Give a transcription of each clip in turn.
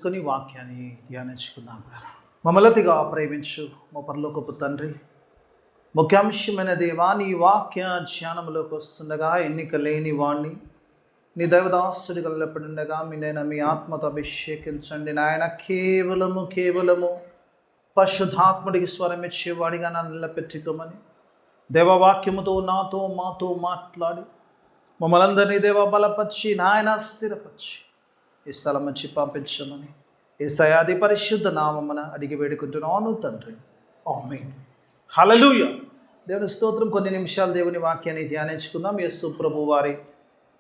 తీసుకొని వాక్యాన్ని ధ్యానించుకుందాం. మమ్మలతిగా ప్రేమించు మా పరలోకపు తండ్రి, ముఖ్యాంశమైన దేవా, నీ వాక్య ధ్యానంలోకి వస్తుండగా ఎన్నిక లేని వాణ్ణి నీ దైవదాసుడిగా నిలబడిండగా మీ ఆత్మతో అభిషేకించండి నాయన. కేవలము పరిశుద్ధాత్ముడికి స్వరం ఇచ్చేవాడిగా నన్ను నిలబెట్టుకోమని దేవవాక్యముతో మాతో మాట్లాడి మమ్మల్ని అందరినీ దేవ బలపరిచి నాయన స్థిరపరిచి ఈ స్థలం నుంచి పంపించమని యేసయ్య పరిశుద్ధ నామమున అడిగి వేడుకుంటున్నాను తండ్రి, ఆమేన్. హల్లెలూయా. దేవుని స్తోత్రం. కొన్ని నిమిషాలు దేవుని వాక్యాన్ని ధ్యానించుకుందాం. యేసు ప్రభు వారి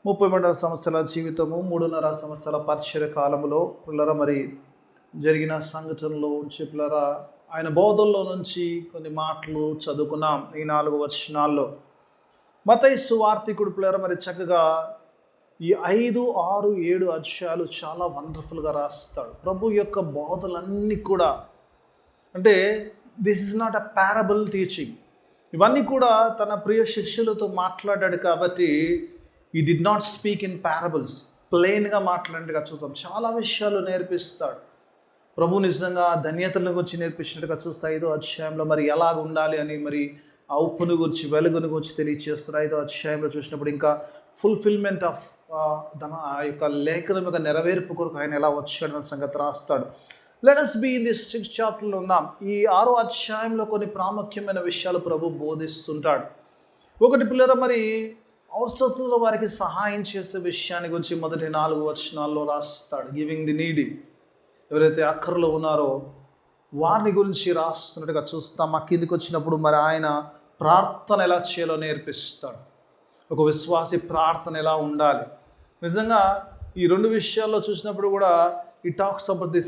33 సంవత్సరాల జీవితము, 3.5 సంవత్సరాల పరిచయ కాలంలో పిల్లరా మరి జరిగిన సంఘటనలో నుంచి పిల్లరా ఆయన బోధల్లో నుంచి కొన్ని మాటలు చదువుకున్నాం. ఈ 4 వచనాల్లో మత్తయి సువార్తికుడు పిల్లరా మరి చక్కగా ఈ 5, 6, 7 అధ్యాయాలు చాలా వండర్ఫుల్గా రాస్తాడు. ప్రభు యొక్క బోధలన్నీ కూడా అంటే this is not a parable teaching. ఇవన్నీ కూడా తన ప్రియ శిష్యులతో మాట్లాడాడు కాబట్టి ఈ did not speak in parables, ప్లెయిన్గా మాట్లాడినట్టుగా చూస్తాం. చాలా విషయాలు నేర్పిస్తాడు ప్రభు. నిజంగా ధన్యతల గురించి నేర్పించినట్టుగా చూస్తే 5వ అధ్యాయంలో మరి ఎలాగ ఉండాలి అని మరి ఆ ఉప్పును గురించి వెలుగును గురించి తెలియచేస్తారు. 5వ అధ్యాయంలో చూసినప్పుడు ఇంకా ఫుల్ఫిల్మెంట్ ఆఫ్ ఆ యొక్క లేఖనం యొక్క నెరవేర్పు కొరకు ఆయన ఎలా వచ్చాడు అన్న సంగతి రాస్తాడు. Let us be in this 6th చాప్టర్లో ఉన్నాం. ఈ 6వ అధ్యాయంలో కొన్ని ప్రాముఖ్యమైన విషయాలు ప్రభు బోధిస్తుంటాడు. ఒకటి పిల్లల మరి అవసరంలో వారికి సహాయం చేసే విషయాన్ని గురించి మొదటి 4 వచనాల్లో రాస్తాడు. గివింగ్ ది నీడీ, ఎవరైతే అక్కర్లో ఉన్నారో వారిని గురించి రాస్తున్నట్టుగా చూస్తాం. ఆ కిందికి వచ్చినప్పుడు మరి ఆయన ప్రార్థన ఎలా చేయాలో నేర్పిస్తాడు. ఒక విశ్వాసి ప్రార్థన ఎలా ఉండాలి. నిజంగా ఈ 2 విషయాల్లో చూసినప్పుడు కూడా ఈ టాక్స్ అబౌట్ ది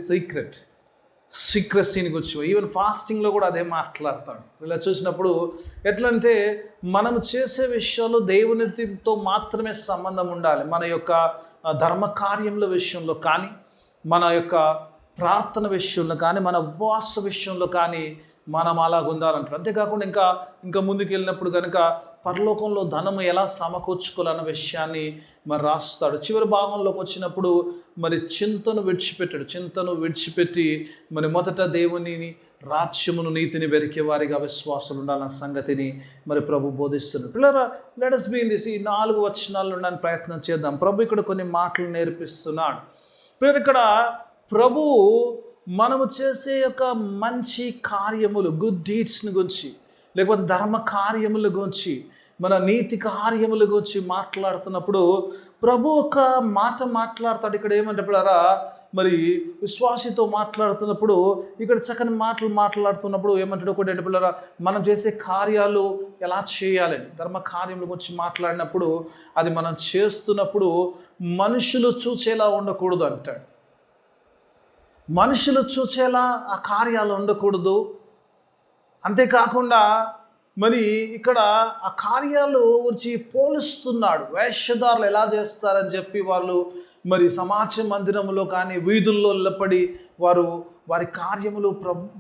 సీక్రెసీని గురించి, ఈవెన్ ఫాస్టింగ్లో కూడా అదే మాట్లాడతాడు. ఇలా చూసినప్పుడు ఎట్లంటే మనం చేసే విషయాలు దేవునితో మాత్రమే సంబంధం ఉండాలి. మన యొక్క ధర్మ కార్యముల విషయంలో కానీ, మన యొక్క ప్రార్థన విషయంలో కానీ, మన ఉపవాస విషయంలో కానీ మనం అలాగ ఉండాలంటారు. అంతేకాకుండా ఇంకా ముందుకు వెళ్ళినప్పుడు కనుక పరలోకంలో ధనము ఎలా సమకూర్చుకోవాలన్న విషయాన్ని మరి రాస్తాడు. చివరి భాగంలోకి వచ్చినప్పుడు మరి చింతను విడిచిపెట్టి మరి మొదట దేవునిని, రాజ్యమును, నీతిని వెరికే వారిగా విశ్వాసులు ఉండాలన్న సంగతిని మరి ప్రభు బోధిస్తున్నాడు. పిల్లరా, let us be in this. ఈ 4 వచనాల్లో ఉండడానికి ప్రయత్నం చేద్దాం. ప్రభు ఇక్కడ కొన్ని మాటలు నేర్పిస్తున్నాడు. పిల్లలు, ఇక్కడ ప్రభు మనము చేసే యొక్క మంచి కార్యములు, గుడ్ డీడ్స్ని గురించి, లేకపోతే ధర్మ కార్యముల గురించి, మన నీతి కార్యముల గురించి మాట్లాడుతున్నప్పుడు ప్రభు ఒక మాట మాట్లాడతాడు. ఇక్కడ ఏమంటే పిల్లరా మరి విశ్వాసితో మాట్లాడుతున్నప్పుడు ఇక్కడ చక్కని మాటలు మాట్లాడుతున్నప్పుడు ఏమంటాడు, ఒకటి అంటే పిల్లరా మనం చేసే కార్యాలు ఎలా చేయాలని, ధర్మ కార్యముల గురించి మాట్లాడినప్పుడు అది మనం చేస్తున్నప్పుడు మనుషులు చూచేలా ఉండకూడదు అంటాడు. మనుషులు చూచేలా ఆ కార్యాలు ఉండకూడదు. అంతేకాకుండా మరి ఇక్కడ ఆ కార్యాలు గురించి పోలుస్తున్నాడు. వేషధారులు ఎలా చేస్తారని చెప్పి వాళ్ళు మరి సమాజ మందిరంలో కానీ వీధుల్లో నిలబడి వారి కార్యములు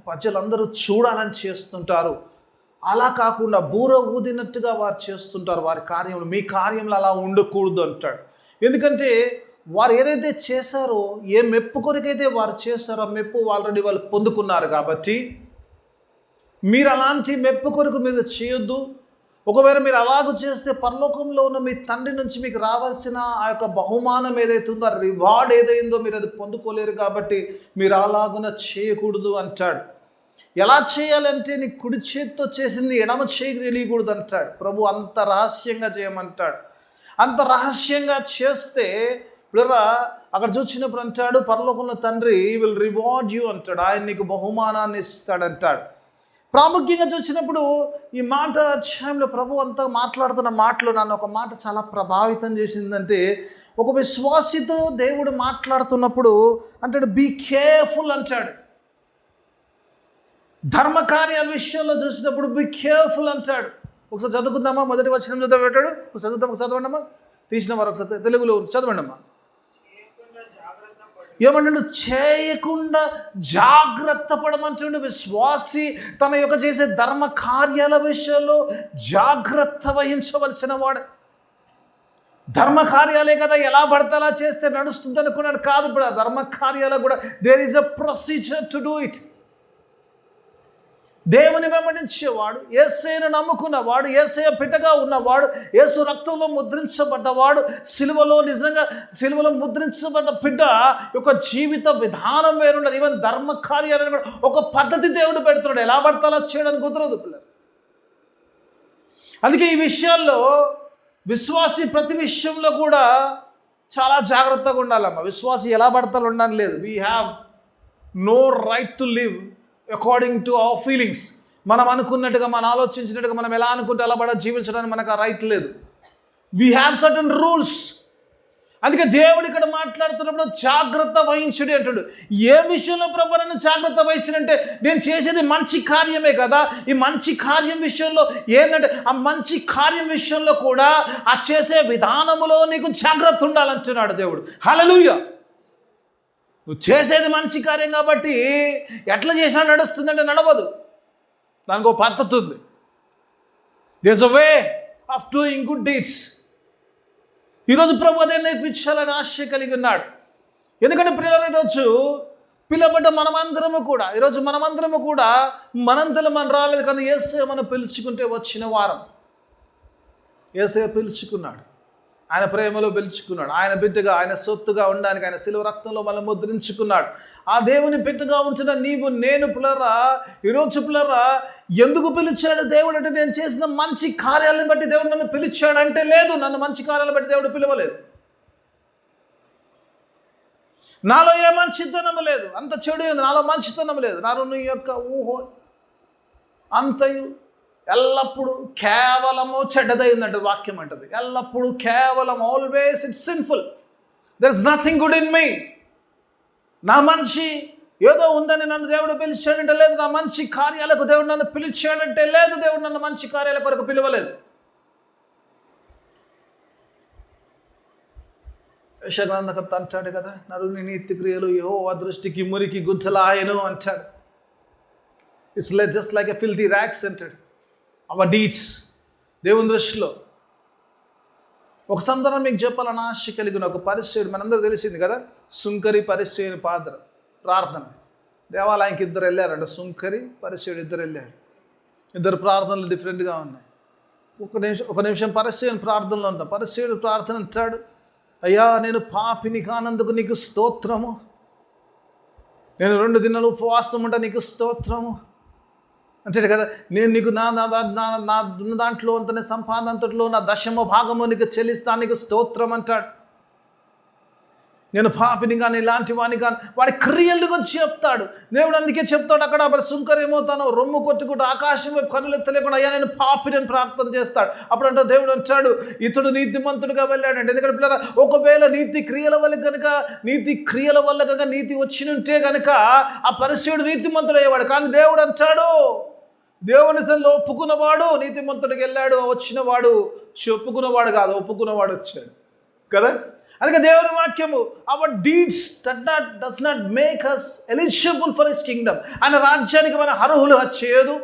ప్రజలందరూ చూడాలని చేస్తుంటారు. అలా కాకుండా బూర ఊదినట్టుగా వారు చేస్తుంటారు వారి కార్యములు. మీ కార్యములు అలా ఉండకూడదు అంటాడు. ఎందుకంటే వారు ఏదైతే చేశారో, ఏ మెప్పు కొరకైతే వారు చేశారో ఆ మెప్పు ఆల్రెడీ వాళ్ళు పొందుకున్నారు. కాబట్టి మీరు అలాంటి మెప్పు కొరకు మీరు చేయొద్దు. ఒకవేళ మీరు అలాగ చేస్తే పరలోకంలో ఉన్న మీ తండ్రి నుంచి మీకు రావాల్సిన ఆ యొక్క బహుమానం ఏదైతే ఉందో, ఆ రివార్డ్ ఏదైందో మీరు అది పొందుకోలేరు. కాబట్టి మీరు అలాగున చేయకూడదు అంటాడు. ఎలా చేయాలంటే నీ కుడి చేతితో చేసింది ఎడమ చేయికి తెలియకూడదు అంటాడు ప్రభు. అంత రహస్యంగా చేయమంటాడు. అంత రహస్యంగా చేస్తే పిల్లరా అక్కడ చూసినప్పుడు అంటాడు, పరలోకంలో తండ్రి విల్ రివార్డ్ యూ అంటాడు. ఆయన నీకు బహుమానాన్ని ఇస్తాడంటాడు. ప్రాముఖ్యంగా చూసినప్పుడు ఈ మాట అధ్యాయంలో ప్రభు అంతా మాట్లాడుతున్న మాటలు నన్ను ఒక మాట చాలా ప్రభావితం చేసిందంటే, ఒక విశ్వాసితో దేవుడు మాట్లాడుతున్నప్పుడు అంటాడు బీ కేర్ఫుల్ అంటాడు. ధర్మ కార్యాల విషయంలో చూసినప్పుడు బీ కేర్ఫుల్ అంటాడు. ఒకసారి చదువుకుందామా? మొదటి వచనం చదివేటాడు. చదవండి అమ్మా. తీసిన వారు ఒకసారి తెలుగులో చదవండి అమ్మా. ఏమంటాడు? చేయకుండా జాగ్రత్త పడమంటాడు. విశ్వాసి తన యొక్క చేసే ధర్మ కార్యాల విషయంలో జాగ్రత్త వహించవలసిన వాడు. ధర్మ కార్యాలే కదా ఎలా పడితే అలా చేస్తే నడుస్తుంది అనుకున్నాడు. కాదు, ఇప్పుడు ఆ ధర్మ కార్యాలు కూడా there is a procedure to do it. దేవుని వెంబడించేవాడు, యేసయ్యను నమ్ముకున్నవాడు, యేసయ్య బిడ్డగా ఉన్నవాడు, యేసు రక్తంలో ముద్రించబడ్డవాడు, సిలువలో ముద్రించబడ్డ బిడ్డ యొక్క జీవిత విధానం వేరుండదు. ఈవెన్ ధర్మ కార్యాలను కూడా ఒక పద్ధతి దేవుడు పెడుతున్నాడు. ఎలా పడితే అలా చేయడానికి కుదరదు పిల్లలు. అందుకే ఈ విషయాల్లో విశ్వాసి ప్రతి విషయంలో కూడా చాలా జాగ్రత్తగా ఉండాలమ్మా. విశ్వాసి ఎలా పడతాలో ఉండని లేదు. We have no right to live according to our feelings. మనం అనుకున్నట్టుగా, మనం ఆలోచించినట్టుగా, మనం ఎలా అనుకుంటే అలా పడ జీవించడానికి మనకు ఆ రైట్ లేదు. We have certain rules. అందుకే దేవుడు ఇక్కడ మాట్లాడుతున్నప్పుడు జాగ్రత్త వహించుడి అంటాడు. ఏ విషయంలో ప్రభు నన్ను జాగ్రత్త వహించడంటే, నేను చేసేది మంచి కార్యమే కదా. ఈ మంచి కార్యం విషయంలో ఏంటంటే, ఆ మంచి కార్యం విషయంలో కూడా ఆ చేసే విధానములో నీకు జాగ్రత్త ఉండాలంటున్నాడు దేవుడు. హల్లెలూయా. నువ్వు చేసేది మంచి కార్యం కాబట్టి ఎట్లా చేసినా నడుస్తుందంటే నడవదు. దానికి ఒక పద్ధతి ఉంది. There is a way of doing good deeds. ఈరోజు ప్రభు అదే నేర్పించాలని ఆశ కలిగి ఉన్నాడు. ఎందుకంటే ఈరోజు పిల్లబడ్డ మనమందరము కూడా మనంతలో మనం రాలేదు, కానీ యేసయ్య మనం పిలుచుకుంటే వచ్చిన వారం. యేసయ్య పిలుచుకున్నాడు, ఆయన ప్రేమలో పిలుచుకున్నాడు, ఆయన బిడ్డగా, ఆయన సొత్తుగా ఉండడానికి ఆయన శిలువ రక్తంలో మనం ముద్రించుకున్నాడు. ఆ దేవుని బిడ్డగా ఉంచిన నీవు నేను పిల్లరా, ఈరోజు పిల్లరా, ఎందుకు పిలిచాడు దేవుడు అంటే, నేను చేసిన మంచి కార్యాలను బట్టి దేవుడు నన్ను పిలిచాడు అంటే లేదు. నన్ను మంచి కార్యాలను బట్టి దేవుడు పిలవలేదు. నాలో ఏ మంచితనం లేదు, అంత చెడు ఉంది, నాలో మంచితనం లేదు. నాలో నీ యొక్క ఊహో అంతయు ఎల్లప్పుడూ కేవలము చెడ్డదై ఉందంటే వాక్యం అంటది. ఎల్లప్పుడూ కేవలం, always it's sinful. There is nothing good in me. నా మంచి ఏదో ఉందని నన్ను దేవుడు పిలిచాడంటే లేదు. నా మంచి కార్యాలకు దేవుడు నన్ను పిలిచాడంటే లేదు. దేవుడు నన్ను మంచి కార్యాల కొరకు పిలవలేదు. యెషయా అంటాడు కదా, నరుని నీతి క్రియలు యెహోవా దృష్టికి మురికి గుంటలాయను అంటాడు. It's just like a filthy rags అంటాడు అవర్ డీడ్స్ దేవుని దృష్టిలో. ఒక సందర్భం మీకు చెప్పాలని ఆశ కలిగిన ఒక పరిచయుడు, మనందరూ తెలిసింది కదా, సుంకరి పరిచయుని ప్రార్థన. దేవాలయానికి ఇద్దరు వెళ్ళారంట, సుంకరి పరిచయుడు ఇద్దరు వెళ్ళారు. ఇద్దరు ప్రార్థనలు డిఫరెంట్గా ఉన్నాయి. ఒక నిమిషం పరిచయుని ప్రార్థనలో ఉంటాం. పరిచయుడు ప్రార్థన అంటాడు, అయ్యా నేను పాపిని కానందుకు నీకు స్తోత్రము, నేను 2 దినాలు ఉపవాసం ఉంటా నీకు స్తోత్రము అంటాడు కదా. నేను నీకు నా దాంట్లో అంతనే సంపాదన అంతట్లో నా 10వ భాగము నీకు చెల్లిస్తాను, నీకు స్తోత్రం అంటాడు. నేను పాపిని కానీ ఇలాంటి వాడిని కానీ, వాడి క్రియలు గురించి చెప్తాడు దేవుడు. అందుకే చెప్తాడు అక్కడ, మరి సుంకరేమో తను రొమ్ము కొట్టుకుంటూ ఆకాశం వైపు కన్నులు ఎత్తలేకుండా అయ్యా నేను పాపిని అని ప్రార్థన చేస్తాడు. అప్పుడు అంటే దేవుడు అంటాడు, ఇతడు నీతిమంతుడిగా వెళ్ళాడంటే. ఎందుకంటే పిల్లరా, ఒకవేళ నీతి క్రియల వల్ల కనుక నీతి వచ్చినుంటే కనుక ఆ పరిచయుడు నీతిమంతుడు అయ్యేవాడు. కానీ దేవుడు అంటాడు, దేవుని సన్నిధిలో ఒప్పుకున్నవాడు నీతిమంతుడికి వెళ్ళాడు, వచ్చినవాడు చెప్పుకున్నవాడు కాదు, ఒప్పుకున్నవాడు వచ్చాడు కదా. అందుకే దేవుని వాక్యము, our deeds does not make us eligible for his kingdom. ఆయన రాజ్యానికి మన అర్హులు చేయదు.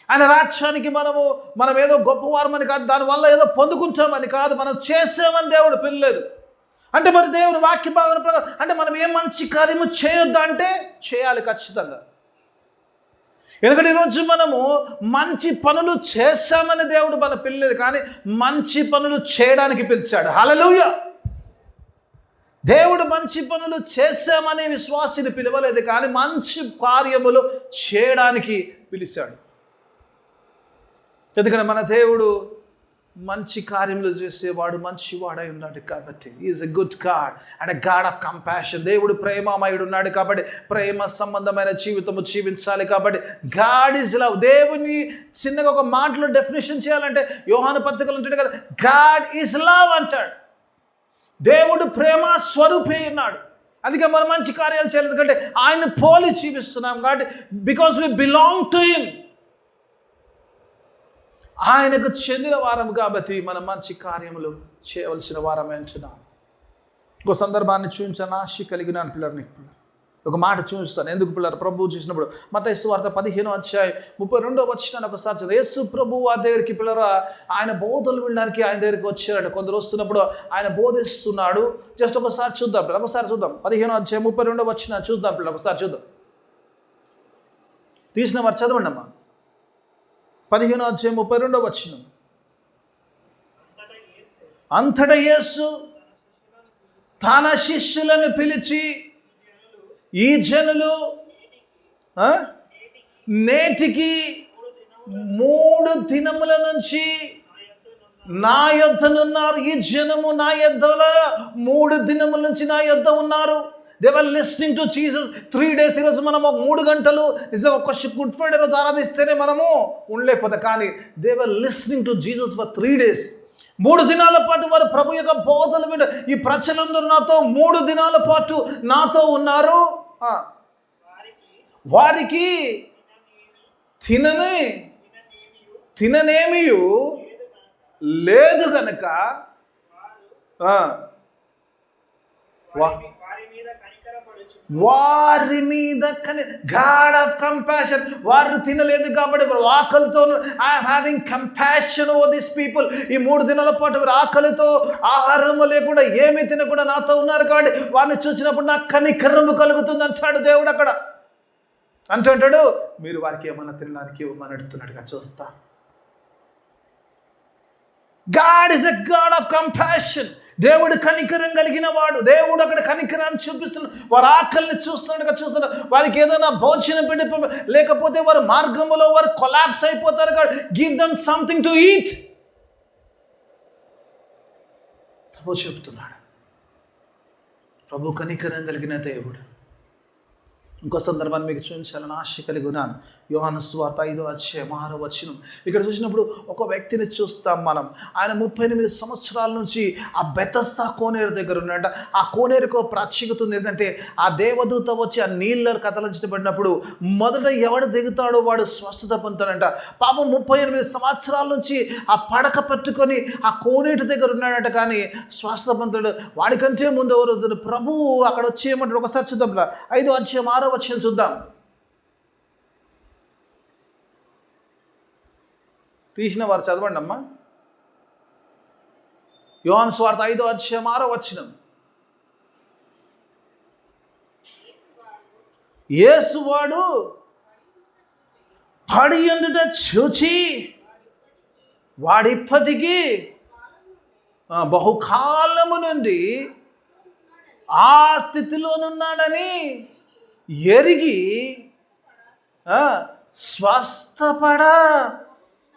ఆయన రాజ్యానికి మనం ఏదో గొప్పవారమని కాదు, దానివల్ల ఏదో పొందుకుంటామని కాదు, మనం చేసామని దేవుడు పిల్లలేదు. అంటే మరి దేవుని వాక్య భావన ప్రకారం అంటే మనం ఏ మంచి కార్యము చేయొద్దా అంటే చేయాలి ఖచ్చితంగా. ఎందుకంటే ఈరోజు మనము మంచి పనులు చేస్తామని దేవుడు మన పిల్లలేదు, కానీ మంచి పనులు చేయడానికి పిలిచాడు. హల్లెలూయా. దేవుడు మంచి పనులు చేశామని విశ్వాసిని పిలవలేదు, కానీ మంచి కార్యములు చేయడానికి పిలిచాడు. ఎందుకంటే మన దేవుడు మంచి కార్యములు చేసేవాడు, మంచివాడై ఉన్నాడు కాబట్టి. Is a good God and a God of compassion. దేవుడు ప్రేమమయుడు ఉన్నాడు కాబట్టి ప్రేమ సంబంధమైన జీవితము జీవించాలి కాబట్టి గాడ్ ఈజ్ లవ్. దేవుని చిన్నగా ఒక మాటలో డెఫినేషన్ చేయాలంటే యోహాను పత్రికలు ఉంటాడు కదా, గాడ్ ఈజ్ లవ్ అంటాడు. దేవుడు ప్రేమ స్వరూపే ఉన్నాడు. అందుకే మనం మంచి కార్యాలు చేయాలి, ఎందుకంటే ఆయన పోలి జీవిస్తున్నాం కాబట్టి, because we belong to him. ఆయనకు చెందిన వారం కాబట్టి మనం మంచి కార్యములు చేయవలసిన వారమే అంటున్నాం. ఇంకో సందర్భాన్ని చూపించాలని ఆశ కలిగిన పిల్లలు. ఒక మాట చూస్తాను ఎందుకు పిల్లలు ప్రభువు చూసినప్పుడు మత్తయి సువార్త 15:32 ఒకసారి చదువు. యేసు ప్రభువు ఆ దగ్గరికి పిల్లరా ఆయన బోధలు వినడానికి ఆయన దగ్గరికి వచ్చారట. కొందరు వస్తున్నప్పుడు ఆయన బోధిస్తున్నాడు. జస్ట్ ఒకసారి చూద్దాం పిల్లలు, ఒకసారి చూద్దాం. 15:32 చూద్దాం పిల్లలు, ఒకసారి చూద్దాం. తీసిన వారు చదవండి అమ్మా. 15:32. అంతటా యేసు తన శిష్యులను పిలిచి, ఈ జనులు నేటికి 3 దినముల నుంచి నా యొద్దనున్నారు. ఈ జనము నా యొద్దలో 3 దినముల నుంచి నా యొద్ద ఉన్నారు. They were listening to Jesus 3 days. ఈరోజు మనం 3 గంటలు నిజంగా ఒక గుడ్ ఫ్రైడే రోజు ఆరాధిస్తేనే మనము ఉండలేకపోతే, కానీ they were listening to Jesus for 3 days. 3 దినాల పాటు వారు ప్రభు యొక్క బోధలు విన, ఈ ప్రజలందరూ నాతో 3 దినాల పాటు నాతో ఉన్నారు. వారికి తిననేమియు లేదు గనక వారి మీద గాడ్ ఆఫ్ కంపాషన్. వారు తినలేదు కాబట్టి ఆకలితో I'm having compassion over this people. ఈ 3 దినాల పాటు వారు ఆకలితో ఆహారము లేకుండా ఏమీ తినకుండా నాతో ఉన్నారు కాబట్టి వారిని చూసినప్పుడు నాకు కనికరము కలుగుతుంది అంటాడు దేవుడు. అక్కడ అంటాడు మీరు వారికి ఏమన్నా తినడానికి ఇవ్వమని అడుగుతున్నట్టుగా చూస్తా. God is a God of compassion. దేవుడు కనికరం కలిగిన వాడు. దేవుడు అక్కడ కనికరాన్ని చూపిస్తున్నాడు. వారు ఆకలిని చూస్తున్నాడు. వారికి ఏదైనా భోజనం పెట్టి, లేకపోతే వారు మార్గంలో వారు కొలాప్స్ అయిపోతారు కాబట్టి give them something to eat. ప్రభు చెప్తున్నాడు. ప్రభు కనికరం కలిగిన దేవుడు. ఇంకో సందర్భాన్ని మీకు చూపించాలని ఆశ కలిగి ఉన్నాను. యోహాను సువార్త 5:6. ఇక్కడ చూసినప్పుడు ఒక వ్యక్తిని చూస్తాం మనం. ఆయన 38 సంవత్సరాల నుంచి ఆ బెతస్దా కోనేరు దగ్గర ఉన్నాడంట. ఆ కోనేరుకు ప్రత్యేకత ఉంది. ఏంటంటే ఆ దేవదూత వచ్చి ఆ నీళ్ళ కదలించబడినప్పుడు మొదట ఎవడు దిగుతాడో వాడు స్వస్థత పొందుతాడంట. పాపం 38 సంవత్సరాల నుంచి ఆ పడక పట్టుకొని ఆ కోనేటి దగ్గర ఉన్నాడంట, కానీ స్వస్థత పొందుతాడు. వాడికంటే ముందు ఎవరు ప్రభువు అక్కడ వచ్చి ఏమంటాడు ఒకసారి చూద్దాం. 5:6 చూద్దాం. తీసిన వారు చదవండి అమ్మా. యోహాను సువార్త 5:6. యేసువాడు పడి ఉండుట చూచి వాడిప్పటికీ బహుకాలము నుండి ఆ స్థితిలోనున్నాడని ఎరిగి స్వస్థపడ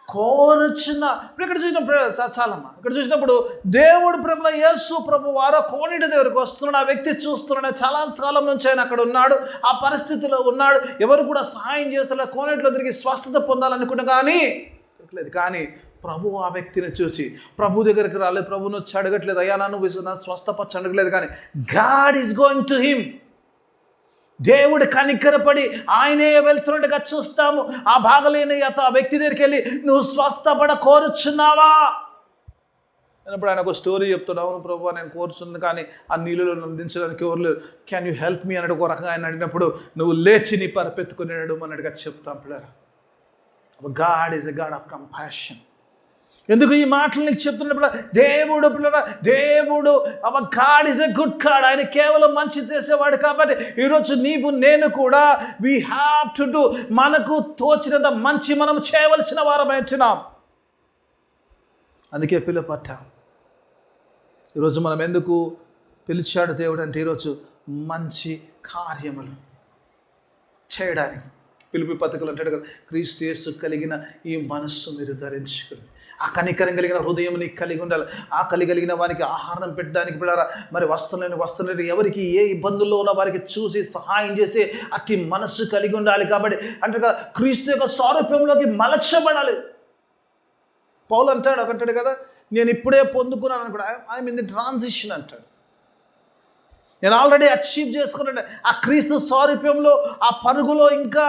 కోరుచున్న. ఇప్పుడు ఇక్కడ చూసినప్పుడు చాలమ్మా, ఇక్కడ చూసినప్పుడు దేవుడు ప్రభుల యేసు ప్రభు వారు కోనేటి దగ్గరికి వస్తున్నాడు. ఆ వ్యక్తి చూస్తున్నాడు. చాలా కాలం నుంచి ఆయన అక్కడ ఉన్నాడు, ఆ పరిస్థితిలో ఉన్నాడు. ఎవరు కూడా సహాయం చేస్తారు. కోనేటిలో తిరిగి స్వస్థత పొందాలనుకున్నా కానీ లేదు. కానీ ప్రభు ఆ వ్యక్తిని చూసి ప్రభు దగ్గరికి రాలేదు. ప్రభుని వచ్చి అడగట్లేదు, అయ్యా నన్ను స్వస్థపరచ అడగలేదు. కానీ God is going to him. దేవుడు కనికరపడి ఆయనే వెళ్తున్నట్టుగా చూస్తాము. ఆ భాగలేని ఆ వ్యక్తి దగ్గరికి వెళ్ళి నువ్వు స్వస్థపడ కోరుచున్నావా అన్నప్పుడు ఆయన ఒక స్టోరీ చెప్తాడు. అవును ప్రభు నేను కోరుచున్నాను, కానీ ఆ నీళ్ళలో నన్ను దించడానికి ఎవరు లేరు. క్యాన్ యూ హెల్ప్ మీ అన్నట్టు ఒక రకంగా ఆయన అడిగినప్పుడు నువ్వు లేచి నీ పరిపెత్తుకునేడు అన్నట్టుగా చెప్తాం పిల్లలు. God is a God of compassion. ఎందుకు ఈ మాటలు నీకు చెప్తున్నప్పుడు దేవుడు పిల్లల దేవుడు God is a good God. ఆయన కేవలం మంచి చేసేవాడు. కాబట్టి ఈరోజు నీవు నేను కూడా వీ హ్యావ్ టు డూ, మనకు తోచినంత మంచి మనం చేయవలసిన వారమై ఉంటున్నాం. అందుకే పిలుపట్టాం. ఈరోజు మనం ఎందుకు పిలిచాడు దేవుడు అంటే ఈరోజు మంచి కార్యములు చేయడానికి. పిలుపు పథకాలు అంటాడు కదా, క్రీస్తు యేసు కలిగిన ఈ మనస్సు మీరు ధరించుకుని ఆ కనికరం కలిగిన హృదయం నీకు కలిగి ఉండాలి. ఆ కలిగిన వారికి ఆహారం పెట్టడానికి పిల్లరా, మరి వస్తువులేని ఎవరికి ఏ ఇబ్బందుల్లో ఉన్న వారికి చూసి సహాయం చేసి అట్టి మనస్సు కలిగి ఉండాలి. కాబట్టి అంటే కదా క్రీస్తు యొక్క సారూప్యంలోకి మలచబడాలి. పౌలు అంటాడు కదా, నేను ఇప్పుడే పొందుకున్నాను అనుకోండి, ఐఎమ్ ఇన్ ది ట్రాన్సిషన్ అంటాడు. నేను ఆల్రెడీ అచీవ్ చేసుకున్నాను ఆ క్రీస్తు సారూప్యంలో, ఆ పరుగులో ఇంకా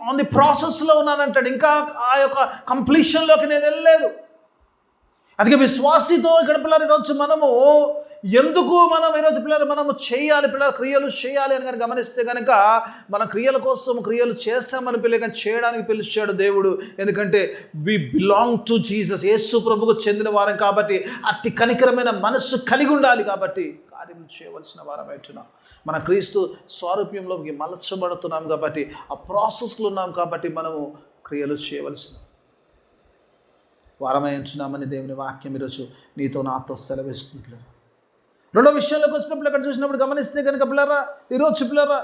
ఆన్ ది ప్రాసెస్లో ఉన్నానంటాడు. ఇంకా ఆ యొక్క కంప్లీషన్లోకి నేను వెళ్ళలేదు. అందుకే విశ్వాసితో ఇక్కడ పిల్లలు ఈరోజు మనము ఎందుకు మనం ఈరోజు పిల్లలు మనము చేయాలి, పిల్లలు క్రియలు చేయాలి అని కనుక గమనిస్తే కనుక మన క్రియల కోసం క్రియలు చేస్తామని పిల్లలు కానీ చేయడానికి పిలిచాడు దేవుడు. ఎందుకంటే వి బిలాంగ్ టు జీసస్, యేసు ప్రభుకు చెందిన వారం కాబట్టి అట్టి కనికరమైన మనస్సు కలిగి ఉండాలి. కాబట్టి కార్యం చేయవలసిన వారం అవుతున్నాం. మన క్రీస్తు స్వారూప్యంలోకి మలచబడుతున్నాం కాబట్టి ఆ ప్రాసెస్లో ఉన్నాం కాబట్టి మనము క్రియలు చేయవలసిన వారమై ఉంటున్నామని దేవుని వాక్యం ఈరోజు నీతో నాతో సెలవిస్తుంది. రెండో విషయాలకు వచ్చినప్పుడు అక్కడ చూసినప్పుడు గమనిస్తే కనుక పిల్లరా ఈరోజు పిల్లరా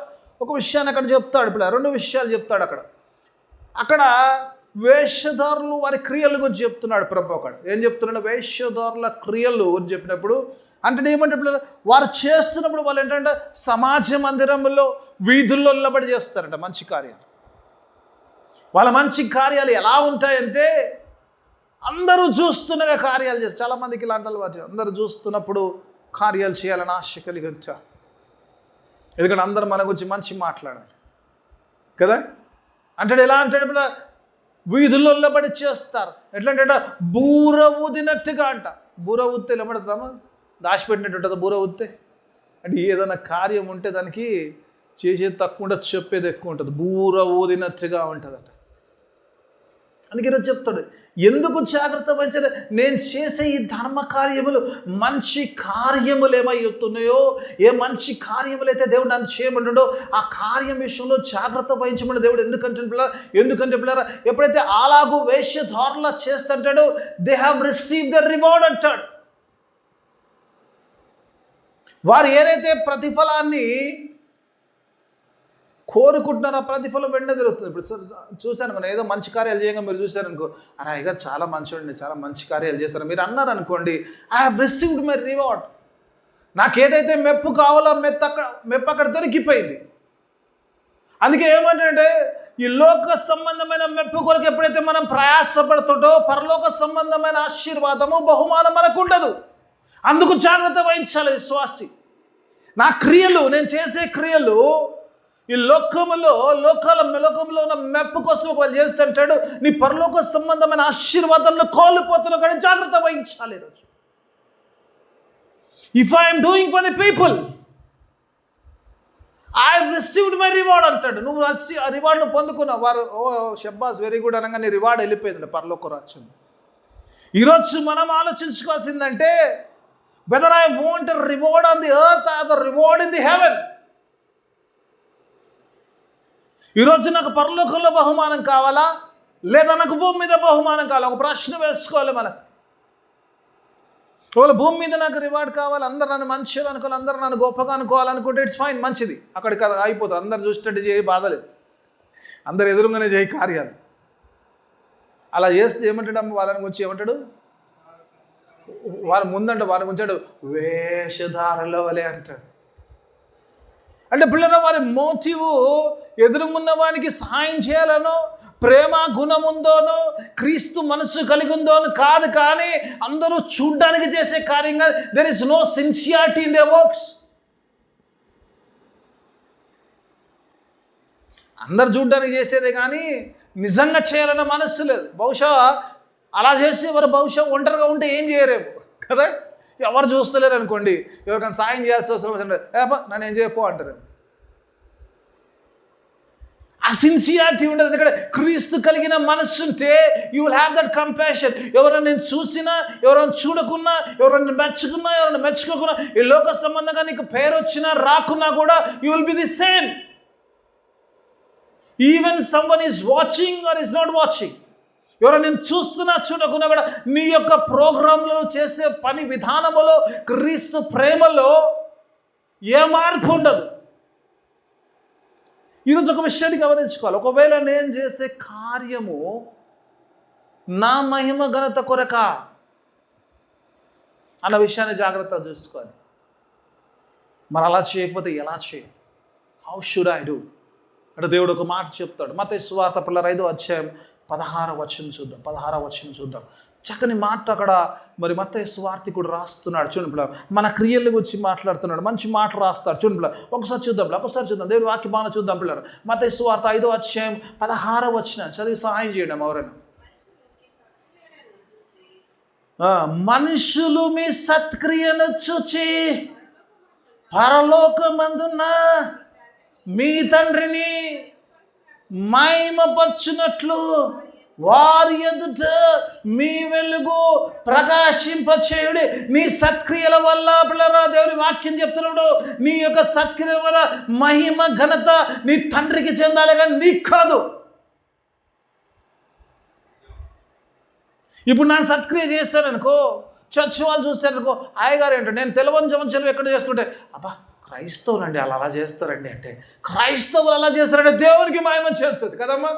ఒక విషయాన్ని అక్కడ చెప్తాడు. పిల్లరా రెండు విషయాలు చెప్తాడు అక్కడ వేషధారులు వారి క్రియల గురించి చెప్తున్నాడు ప్రభు. అక్కడ ఏం చెప్తున్నాడు? వేషధారుల క్రియలు అని చెప్పినప్పుడు అంటే ఏమంటే పిల్లలు వారు చేస్తున్నప్పుడు వాళ్ళు ఏంటంటే సమాజ మందిరంలో వీధుల్లో నిలబడి చేస్తారంట మంచి కార్యాలు. వాళ్ళ మంచి కార్యాలు ఎలా ఉంటాయంటే అందరూ చూస్తుండగా కార్యాలు చేస్తారు. చాలామందికి ఇలాంటి అలవాటు, అందరూ చూస్తున్నప్పుడు కార్యాలు చేయాలని ఆశ కలిగి వచ్చా. ఎందుకంటే అందరూ మన గురించి మంచి మాట్లాడాలి కదా. అంటే ఎలా అంటే వీధుల్లో నిలబడి చేస్తారు. ఎట్లంటే బూర ఊదినట్టుగా అంట. బూర ఊదితే నిలబడతామా? దాచిపెట్టినట్టు ఉంటుంది బూర ఊదితే. అంటే ఏదైనా కార్యం ఉంటే దానికి చేసేది తక్కువ ఉంటుంది, చెప్పేది ఎక్కువ ఉంటుంది. బూర ఊదినట్టుగా ఉంటుందట. అందుకే ఈరోజు చెప్తాడు ఎందుకు జాగ్రత్త వహించాలి. నేను చేసే ఈ ధర్మ కార్యములు మంచి కార్యములు ఏమవుతున్నాయో, ఏ మంచి కార్యములు అయితే దేవుడు నన్ను చేయమంటాడో ఆ కార్యం విషయంలో జాగ్రత్త వహించమని దేవుడు ఎందుకంటే పిల్లరా ఎప్పుడైతే అలాగూ వేషధారులా చేస్తుంటాడో they have receive the reward అంటాడు. వారు ఏదైతే ప్రతిఫలాన్ని కోరుకుంటున్నారో ఆ ప్రతిఫలం వెంటనే జరుగుతుంది. ఇప్పుడు చూశాను మనం ఏదో మంచి కార్యాలు చేయగా మీరు చూశారనుకో, అరే అయ్యగారు చాలా మంచివాడిని, చాలా మంచి కార్యాలు చేస్తారు మీరు అన్నారనుకోండి, I have received my reward. నాకు ఏదైతే మెప్పు కావాలో మెప్పు అక్కడ దొరికిపోయింది. అందుకే ఏమంటే ఈ లోక సంబంధమైన మెప్పు కొరకు ఎప్పుడైతే మనం ప్రయాసపడుతుంటో పరలోక సంబంధమైన ఆశీర్వాదము బహుమానం మనకు ఉండదు. అందుకు జాగ్రత్త వహించాలి విశ్వాసి. నా క్రియలు, నేను చేసే క్రియలు ఈ లోకంలో ఉన్న మెప్పు కోసం వాళ్ళు చేస్తుంటాడు, నీ పరలోక సంబంధమైన ఆశీర్వాదాలను కోల్పోతున్నావు. కానీ జాగ్రత్త వహించాలి ఈరోజు. If I'm doing for the people I have received my reward అంటాడు. నువ్వు ఆ రివార్డ్ను పొందుకున్నావు. వారు షబ్బాస్ వెరీ గుడ్ అనగా నీ రివార్డ్ వెళ్ళిపోయింది పరలోక రాజ్యం. ఈరోజు మనం ఆలోచించుకోవాల్సిందంటే whether I want a reward on the earth or the reward in the heaven. ఈరోజు నాకు పరలోకంలో బహుమానం కావాలా లేదా నాకు భూమి మీద బహుమానం కావాలా? ఒక ప్రశ్న వేసుకోవాలి మనకు. ఒకవేళ భూమి మీద నాకు రివార్డ్ కావాలి, అందరు నన్ను మంచిగా అనుకోవాలి, అందరూ నన్ను గొప్పగా అనుకోవాలనుకుంటే ఇట్స్ ఫైన్, మంచిది. అక్కడికి అయిపోతుంది. అందరు చూసేటట్టు చేయి, బాధలేదు. అందరు ఎదురుగానే చేయి కార్యాలు. అలా చేస్తే ఏమంటాడు వాళ్ళని గురించి ఏమంటాడు? వారి ముందంటే వారి గురించాడు వేషధారల వలె అంటాడు. అంటే పిల్లల వారి మోటివ్ ఎదురుగున్న వానికి సహాయం చేయాలనో, ప్రేమ గుణం ఉందోనో, క్రీస్తు మనసు కలిగి ఉందోనో కాదు. కానీ అందరూ చూడ్డానికి చేసే కార్యంగా there is no sincerity in their works. అందరు చూడ్డానికి చేసేదే కానీ నిజంగా చేయాలన్న మనస్సు లేదు. బహుశా అలా చేసి వారు బహుశా ఒంటరిగా ఉంటే ఏం చేయరేమో కదా. ఎవరు చూస్తలేరు అనుకోండి, ఎవరికైనా సాయం చేయాల్సి వస్తుంది, నన్ను ఏం చేయపో అంటారు. ఆ సిన్సియారిటీ ఉండదు. ఎందుకంటే క్రీస్తు కలిగిన మనస్సు ఉంటే you will have that compassion. ఎవరైనా నేను చూసినా, ఎవరైనా చూడకున్నా, ఎవరైనా మెచ్చుకున్నా, ఎవరైనా మెచ్చుకోకున్నా, ఈ లోక సంబంధంగా నీకు పేరు వచ్చినా రాకున్నా కూడా you will be the same. Even someone is watching or is not watching. ఎవరైనా నేను చూస్తున్నా చూడకున్నా కూడా నీ యొక్క ప్రోగ్రాంలలో చేసే పని విధానములో క్రీస్తు ప్రేమలో ఏ మార్పు ఉండదు. ఈరోజు ఒక విషయాన్ని గమనించుకోవాలి. ఒకవేళ నేను చేసే కార్యము నా మహిమ ఘనత కొరక అన్న విషయాన్ని జాగ్రత్తగా చూసుకోవాలి. మరి అలా చేయకపోతే ఎలా చేయాలి? హౌ షుడ్ ఐ డూ అంటే దేవుడు ఒక మాట చెప్తాడు. మత్తయి సువార్త 5వ అధ్యాయం 16వ వచనం చూద్దాం. చక్కని మాట అక్కడ మరి మత్తయి సువార్తికుడు రాస్తున్నాడు. చూడండి పిల్ల, మన క్రియల గురించి మాట్లాడుతున్నాడు, మంచి మాట రాస్తాడు. చూడండి పిల్ల, ఒకసారి చూద్దాం దేవుడి వాక్యమాన చూద్దాం పిల్లలు. మత్తయి సువార్త 5వ అధ్యాయం 16వ వచనం చదివి సహాయం చేయడం ఎవరైనా. మనుషులు మీ సత్క్రియను చూచి పరలోకమందున్న మీ తండ్రిని మహిమపరచునట్లు వారి ఎదుట మీ వెలుగు ప్రకాశింపచేయుడి. నీ సత్క్రియల వల్ల పిల్లరా, దేవుని వాక్యం చెప్తున్నప్పుడు నీ యొక్క సత్క్రియల వల్ల మహిమ ఘనత నీ తండ్రికి చెందాలి, కానీ నీకు కాదు. ఇప్పుడు నేను సత్క్రియ చేస్తాననుకో, చర్చ్ వాళ్ళు చూస్తారనుకో, అయ్యగారు ఏంటో నేను తెలవంచలు ఎక్కడ చేసుకుంటే, అబ్బా క్రైస్తవులు అండి అలా చేస్తారండి అంటే, క్రైస్తవులు అలా చేస్తారంటే దేవునికి మహిమ చేస్తుంది కదమ్మా.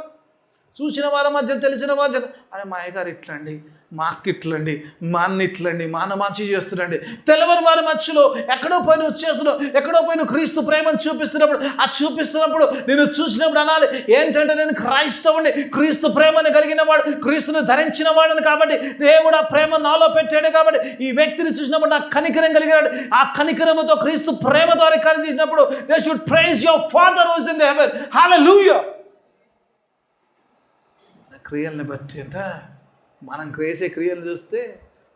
చూసిన వారి మధ్య తెలిసిన మధ్య, అరే మా అయ్యగారు ఇట్లండి, మా అక్క ఇట్లండి, మా అన్న ఇట్లండి, మా అన్న మంచి చేస్తున్నాండి. తెలవని వారి మధ్యలో ఎక్కడో పోయి నువ్వు చేస్తున్నావు, ఎక్కడో పోయి నువ్వు క్రీస్తు ప్రేమను చూపిస్తున్నప్పుడు నేను చూసినప్పుడు అనాలి ఏంటంటే, నేను క్రైస్తవుని, క్రీస్తు ప్రేమను కలిగిన వాడు, క్రీస్తుని ధరించిన వాడిని కాబట్టి దేవుడు ఆ ప్రేమ నాలో పెట్టాడు కాబట్టి ఈ వ్యక్తిని చూసినప్పుడు నాకు కనికరం కలిగినాడు. ఆ కనికరముతో క్రీస్తు ప్రేమతో కనిపించినప్పుడు they should praise your father who is in the heaven. హల్లెలూయా. క్రియల్ని బట్టి అంటే మనం చేసే క్రియలు చూస్తే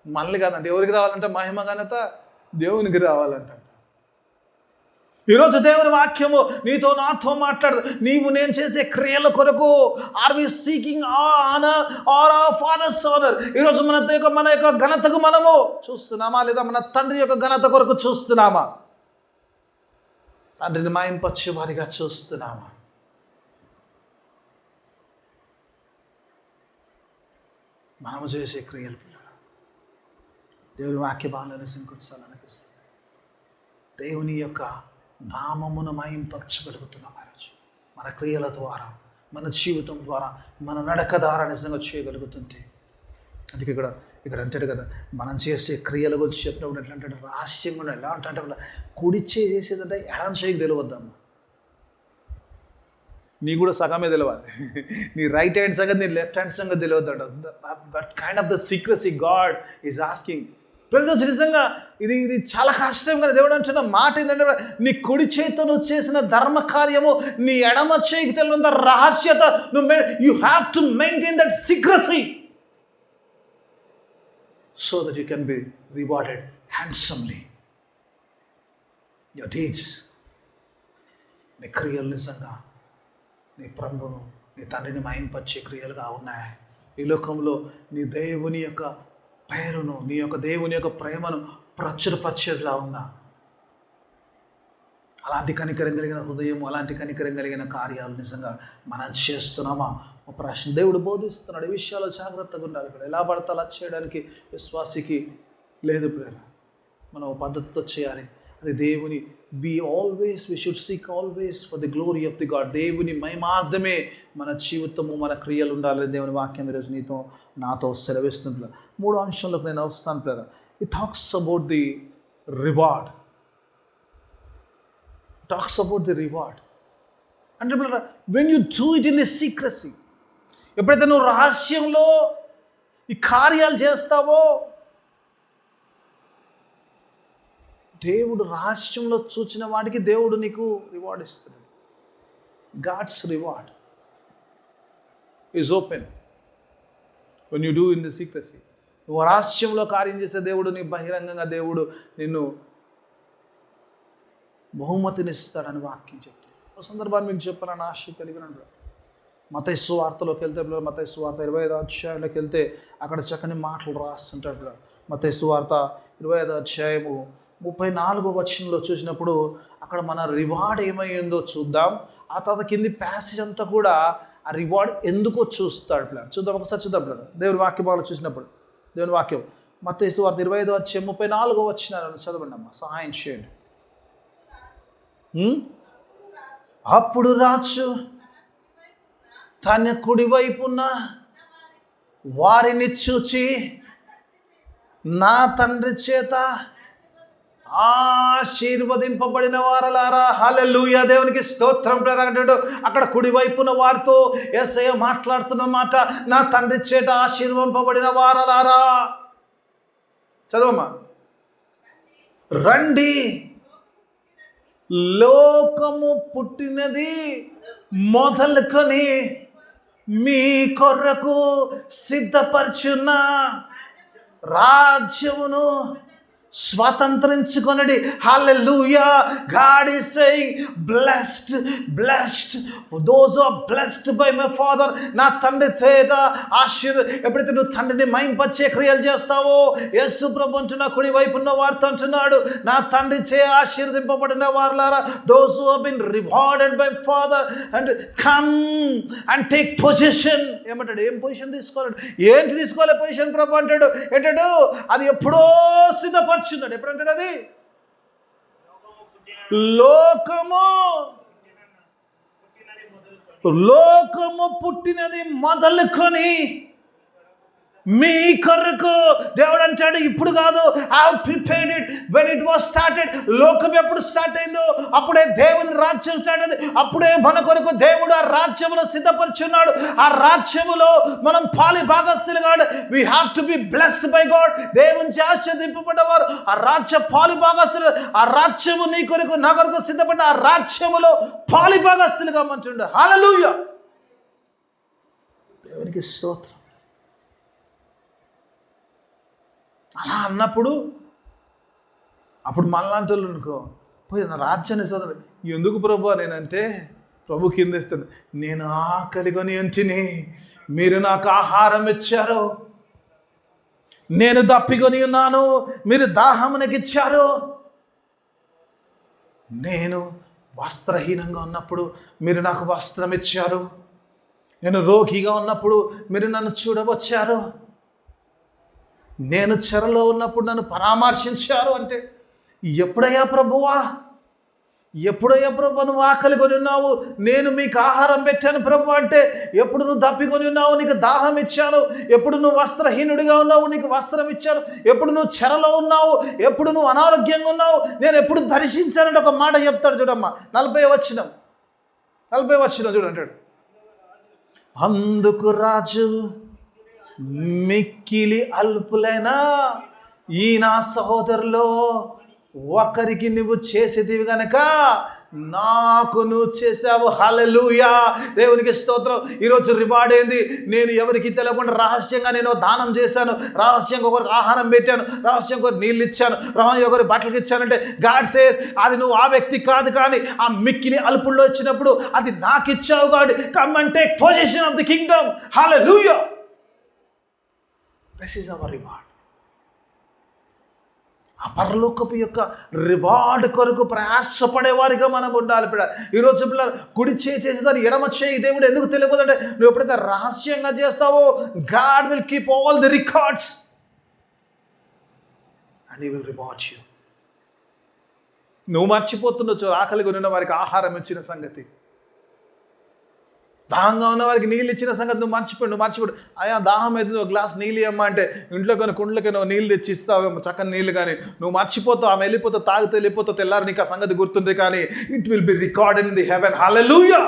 మనల్ని కాదంటే ఎవరికి రావాలంటే మహిమ ఘనత దేవునికి రావాలంట. ఈరోజు దేవుని వాక్యము నీతో నాతో మాట్లాడదు. నీవు నేను చేసే క్రియల కొరకు are we seeking honour or our father's honour? ఈరోజు మన యొక్క ఘనతకు మనము చూస్తున్నామా, లేదా మన తండ్రి యొక్క ఘనత కొరకు చూస్తున్నామా? తండ్రిని మహింపరిచే వారిగా చూస్తున్నామా? మనము చేసే క్రియలు పిల్లలు దేవుని వాక్య బాలను సింకరించాలనిపిస్తుంది. దేవుని యొక్క నామమును మహింపరచగలుగుతున్నాం ఈరోజు మన క్రియల ద్వారా, మన జీవితం ద్వారా, మన నడక ద్వారా నిజంగా చేయగలుగుతుంది. అందుకే ఇక్కడ అంటాడు కదా, మనం చేసే క్రియల గురించి చెప్పినప్పుడు ఎట్లా అంటే రహస్యంగా ఎలా అంటే కుడి చేసేదంటే ఎడం చేయకు తెలియవద్దమ్మా. నీ కూడా సగమే తెలియాలి. నీ రైట్ హ్యాండ్ సంగతి, నీ లెఫ్ట్ హ్యాండ్ సంగతి తెలియవద్దంట. That kind of the secrecy God is asking. ప్రజలు నిజంగా ఇది చాలా కష్టం కదా. దేవుడు అంటున్న మాట ఏంటంటే, నీ కుడి చేతితో నువ్వు చేసిన ధర్మ కార్యము నీ ఎడమ చేయికి తెలియనంత రహస్యత you have to maintain that secrecy so that you can be rewarded handsomely. Your deeds, నీ క్రియలు నిజంగా నీ ప్రభువును, నీ తండ్రిని మహింపరిచే క్రియలుగా ఉన్నాయి. ఈ లోకంలో నీ దేవుని యొక్క పేరును, నీ యొక్క దేవుని యొక్క ప్రేమను ప్రచురపరిచేలా ఉందా? అలాంటి కనికరం కలిగిన హృదయం, అలాంటి కనికరం కలిగిన కార్యాలు నిజంగా మనం చేస్తున్నామా? ఒక ప్రశ్న దేవుడు బోధిస్తున్నాడు. ఈ విషయాలు జాగ్రత్తగా ఉండాలి. ఇక్కడ ఎలా పడితే అలా చేయడానికి విశ్వాసికి లేదు ప్రేర. మనం పద్ధతితో చేయాలి. అది దేవుని we should seek always for the glory of the God. దేవుని మహిమార్థమే మన జీవితము, మన క్రియలు ఉండాలి. దేవుని వాక్యం ఈరోజు నీతో నాతో సెలవిస్తుంది. 3వ అంశంలోకి నేను వస్తాను ప్రేర. It talks about the reward. అంటే ప్రేర, when you do it in the secrecy, ఎప్పుడైతే నువ్వు రహస్యంలో ఈ కార్యాలు చేస్తావో, దేవుడు రహస్యంలో చూచిన వాడికి దేవుడు నీకు రివార్డ్ ఇస్తున్నాడు. God's reward is open when you do in the secrecy. నువ్వు రహస్యంలో కార్యం చేసే దేవుడు నీ బహిరంగంగా దేవుడు నిన్ను బహుమతినిస్తాడని వాక్యం చెప్తాడు. ఒక సందర్భాన్ని మీకు చెప్పాలని ఆశ కలిగినాడు. మత్తయి సువార్తలోకి వెళ్తే, మత్తయి సువార్త 25వ అధ్యాయంలోకి వెళ్తే అక్కడ చక్కని మాటలు రాస్తుంటాడు. మత్తయి సువార్త 25వ అధ్యాయము 34వ వచనంలో చూసినప్పుడు అక్కడ మన రివార్డ్ ఏమైందో చూద్దాం. ఆ తర్వాత కింది ప్యాసేజ్ అంతా కూడా ఆ రివార్డ్ ఎందుకో చూస్తాడు ప్లాన్. చూద్దాం, ఒకసారి చూద్దాం ప్లాన్. దేవుని వాక్య భాగంలో చూసినప్పుడు దేవుని వాక్యం మత్తయి సువార్త 25వ అధ్యాయం 34వ వచనాలను చదవండి అమ్మా, సహాయం చేయండి. అప్పుడు రాజు తన కుడివైపున్న వారిని చూచి, నా తండ్రి చేత ఆశీర్వదింపబడిన వారలారా, హల్లెలూయా, దేవునికి స్తోత్రం. అంటాడు అక్కడ కుడివైపున వారితో యేసయ్య మాట్లాడుతున్న మాట, నా తండ్రి చేత ఆశీర్వదింపబడిన వారలారా. చదవమ్మా. రండి, లోకము పుట్టినది మొదలుకొని మీ కొరకు సిద్ధపరచున్న రాజ్యమును స్వతంత్రించుకొనడి. హల్లెలూయా. God is saying blessed those are blessed by my father. నా తండ్రి చేత ఎప్పుడైతే నువ్వు తండ్రిని మైంపచ్చే క్రియలు చేస్తావో, యేసు ప్రభు అంటున్నా కుడి వైపు ఉన్న వారితో అంటున్నాడు, నా తండ్రి చే ఆశీర్వదింపబడిన వారులారా, those who have been rewarded by father and come and take position. ఏమంటాడు? ఏం పొజిషన్ తీసుకోవాలంటే, ఏంటి తీసుకోవాలి పొజిషన్ ప్రభు అంటాడు. ఏంటాడు? అది ఎప్పుడో సిద్ధపడి ఎప్పుడంటాడు? అది లోకము పుట్టినది మొదలుకొని మీ కొరకు దేవుడు అంటాడు. ఇప్పుడు కాదు, I prepared it when it was started. లోకం ఎప్పుడు స్టార్ట్ అయిందో అప్పుడే దేవుని రాజ్యం స్టార్ట్ అయింది. అప్పుడే మన కొరకు దేవుడు ఆ రాజ్యములో సిద్ధపరుచున్నాడు. ఆ రాజ్యములో మనం పాలి భాగస్తులుగా we have to be blessed by God. దేవుని ఆశీర్వదింపబడ్డవారు ఆ రాజ్య పాలి భాగస్తులు. ఆ రాజ్యము నీ కొరకు నా కొరకు సిద్ధపడ్డ ఆ రాజ్యములో పాలి భాగస్తులుగా మంటుండే. హల్లెలూయా. దేవునికి స్తోత్రం. అలా అన్నప్పుడు అప్పుడు మనలాంటి వాళ్ళు అనుకో, పోయి నా రాజ్యాన్ని సోదరు ఎందుకు ప్రభు నేనంటే, ప్రభు కింద ఇస్తాను, నేను ఆకలిగొని ఉంటిని, మీరు నాకు ఆహారం ఇచ్చారు. నేను దప్పికొని ఉన్నాను, మీరు దాహమునకి ఇచ్చారు. నేను వస్త్రహీనంగా ఉన్నప్పుడు మీరు నాకు వస్త్రం ఇచ్చారు. నేను రోగిగా ఉన్నప్పుడు మీరు నన్ను చూడవచ్చారు. నేను చెరలో ఉన్నప్పుడు నన్ను పరామర్శించారు. అంటే ఎప్పుడయ్యా ప్రభువా, ఎప్పుడయ్యా ప్రభు నువ్వు ఆకలి కొని ఉన్నావు, నేను మీకు ఆహారం పెట్టాను ప్రభు అంటే? ఎప్పుడు నువ్వు దప్పికొని ఉన్నావు, నీకు దాహం ఇచ్చాను. ఎప్పుడు నువ్వు వస్త్రహీనుడిగా ఉన్నావు, నీకు వస్త్రం ఇచ్చాను. ఎప్పుడు నువ్వు చెరలో ఉన్నావు, ఎప్పుడు నువ్వు అనారోగ్యంగా ఉన్నావు, నేను ఎప్పుడు దర్శించానంటే ఒక మాట చెప్తాడు చూడమ్మా. 40వ వచనం చూడంటాడు. అందుకు రాజు, మిక్కిలి అల్పులైనా ఈ నా సహోదరులో ఒకరికి నువ్వు చేసేదివి గనక నాకు నువ్వు చేసావు. హల్లెలూయా. దేవునికి స్తోత్రం. ఈరోజు రివార్డ్ ఏంది? నేను ఎవరికి తెలియకుండా రహస్యంగా నేను దానం చేశాను, రహస్యంగా ఒకరికి ఆహారం పెట్టాను, రహస్యంగా ఒకరికి నీళ్ళు ఇచ్చాను, రహస్యంగా ఒకరికి బట్టలకు ఇచ్చానంటే గాడ్ సేస్ అది నువ్వు ఆ వ్యక్తి కాదు, కానీ ఆ మిక్కిని అల్పుల్లో వచ్చినప్పుడు అది నాకు ఇచ్చావు. God come and take position of the Kingdom. Hallelujah. This is our reward. ఆ పరలోకపు యొక్క రివార్డ్ కొరకు ప్రయాసపడే వారిగా మనం ఉండాలి. ఈరోజు పిల్లలు కుడి చేసేదాన్ని ఎడమ చేయి దేవుడు ఎందుకు తెలియకపోతే, నువ్వు ఎప్పుడైతే రహస్యంగా చేస్తావో God will keep all the records and he will reward you. నువ్వు మర్చిపోతుండొచ్చు ఆకలిగా ఉన్న వారికి ఆహారం ఇచ్చిన సంగతి, దాహంగా ఉన్న వారికి నీళ్ళు ఇచ్చిన సంగతి నువ్వు మర్చిపోడు. అయ్యా దాహం అయితే నువ్వు గ్లాస్ నీళ్ళు ఇవ్వమ్మా అంటే ఇంట్లో కొన్ని కుండ్లకి నువ్వు నీళ్ళు తెచ్చి ఇస్తావేమో, చక్కని నీళ్ళు, కానీ నువ్వు మర్చిపోతావు. ఆమె వెళ్ళిపోతావు, తాగితే వెళ్ళిపోతావు, తెల్లారి నీకు ఆ సంగతి గుర్తుంది, కానీ it will be recorded in the heaven. హల్లెలూయా.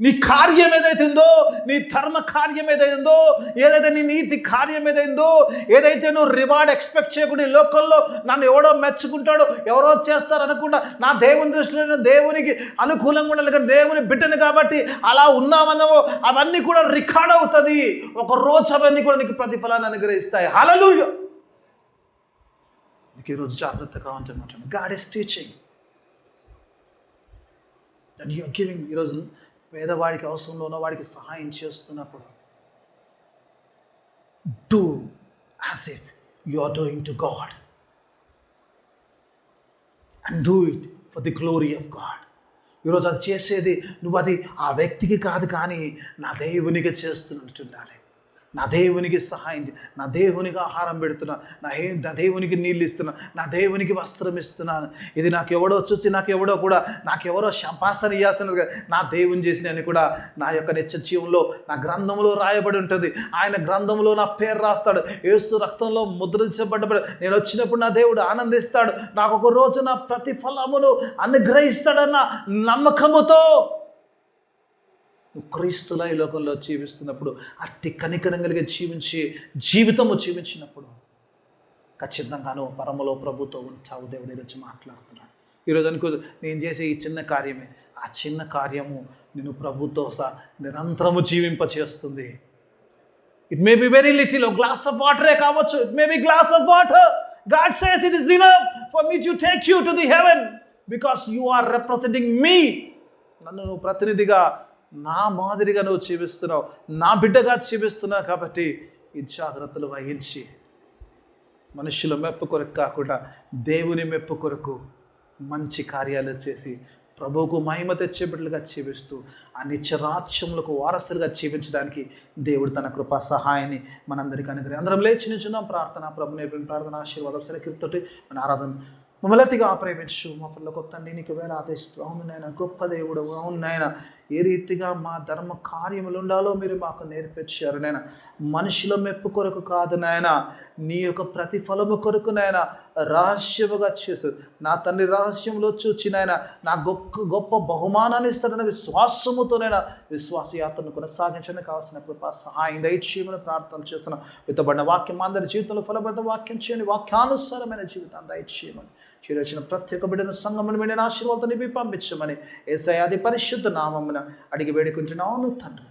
నీ కార్యం ఏదైతుందో, నీ ధర్మ కార్యం ఏదైందో, ఏదైతే నీ నీతి కార్యం ఏదైందో, ఏదైతే నువ్వు రివార్డ్ ఎక్స్పెక్ట్ చేయకుండా ఈ లోకంలో నన్ను ఎవడో మెచ్చుకుంటాడో, ఎవరో చేస్తారు అనుకుంటా, నా దేవుని దృష్టిలో దేవునికి అనుకూలంగా ఉండాలి, కానీ దేవుని బిడ్డని కాబట్టి అలా ఉన్నామన్నవో అవన్నీ కూడా రికార్డ్ అవుతుంది. ఒక రోజు అవన్నీ కూడా నీకు ప్రతిఫలాన్ని అనుగ్రహిస్తాయి. హల్లెలూయా. నీకు ఈరోజు జాగ్రత్తగా ఉంటున్నట్టు God is teaching and you are giving. ఈరోజు పేదవాడికి అవసరంలో ఉన్న వాడికి సహాయం చేస్తున్నప్పుడు do as if you are doing to God and do it for the glory of God. ఈరోజు అది చేసేది నువ్వు అది ఆ వ్యక్తికి కాదు, కానీ నా దేవునికి చేస్తున్నట్టు ఉండాలి. నా దేవునికి సహాయం, నా దేవునికి ఆహారం పెడుతున్నా, నా దేవునికి నీళ్ళు ఇస్తున్నా, నా దేవునికి వస్త్రం ఇస్తున్నాను. ఇది నాకెవడో చూసి నాకెవరో శంపాసన ఇయ్యాల్సినది, నా దేవుని చేసిన అని కూడా నా యొక్క నిత్య జీవంలో నా గ్రంథంలో రాయబడి ఉంటుంది. ఆయన గ్రంథంలో నా పేరు రాస్తాడు, యేసు రక్తంలో ముద్రించబడ్డ నేను వచ్చినప్పుడు నా దేవుడు ఆనందిస్తాడు, నాకు ఒక రోజు నా ప్రతిఫలమును అనుగ్రహిస్తాడన్న నమ్మకముతో క్రీస్తుల ఈ లోకంలో జీవిస్తున్నప్పుడు, అట్టి కనికరం కలిగే జీవితము జీవించినప్పుడు ఖచ్చితంగాను పరమలో ప్రభుతో ఉంటావు. దేవుడు ఈరోజు మాట్లాడుతున్నాడు. ఈరోజు అనుకో, నేను చేసే ఈ చిన్న కార్యమే, ఆ చిన్న కార్యము నేను ప్రభుతో నిరంతరము జీవింపచేస్తుంది. It may be very little, glass of వాటరే కావచ్చు. It may be glass of water. God says it is enough for me to take you to the heaven because you are representing me. నన్ను నువ్వు ప్రతినిధిగా, నా మాదిరిగా నువ్వు జీవిస్తున్నావు, నా బిడ్డగా జీవిస్తున్నావు. కాబట్టి ఈ జాగ్రత్తలు వహించి మనుషుల మెప్పు కొరకు కాకుండా దేవుని మెప్పు కొరకు మంచి కార్యాలు చేసి ప్రభువుకు మహిమ తెచ్చే బిడ్డలుగా జీవిస్తూ ఆ నిత్యరాజ్యములకు వారసులుగా జీవించడానికి దేవుడు తన కృపా సహాయాన్ని మనందరికీ అనుగ్రహం. అందరం లేచి నిల్చున్నాం. ప్రార్థన, ప్రభు నేర్పిన ప్రార్థన ఆశీర్వాదం సెలకీర్తోటి మన ఆరాధన. మమ్మల్ని అతిగా ప్రేమించు మా పనులకు తండ్రి, నీకు వేళ ఆదేశిస్తూ, అవును నాయన గొప్ప దేవుడు, అవును నాయన ఏ రీతిగా మా ధర్మ కార్యములు ఉండాలో మీరు మాకు నేర్పించారు నాయన. మనుషుల మెప్పు కొరకు కాదు నాయన, నీ యొక్క ప్రతిఫలము కొరకు నాయన రహస్యముగా చేశారు. నా తండ్రి రహస్యంలో చూచి నాయన నా గొప్ప బహుమానాన్ని ఇస్తాడన్న విశ్వాసముతోనైనా విశ్వాస యాత్రను కొనసాగించడానికి కావాల్సిన కృపా సహాయం దయచేయమని ప్రార్థన చేస్తున్నాం. విత్తబడిన వాక్యం అందరి జీవితంలో ఫలబద్ధ వాక్యం చేయండి. వాక్యానుసారమైన జీవితాన్ని దయచేయమని, చేరొచ్చిన ప్రతి ఒక్క బిడ్డను సంఘమును వెండిన ఆశీర్వాదాన్ని పంపించమని యేసయ్య అతి పరిశుద్ధ నామమున అడిగి వేడుకుంటున్నాను తండ్రి.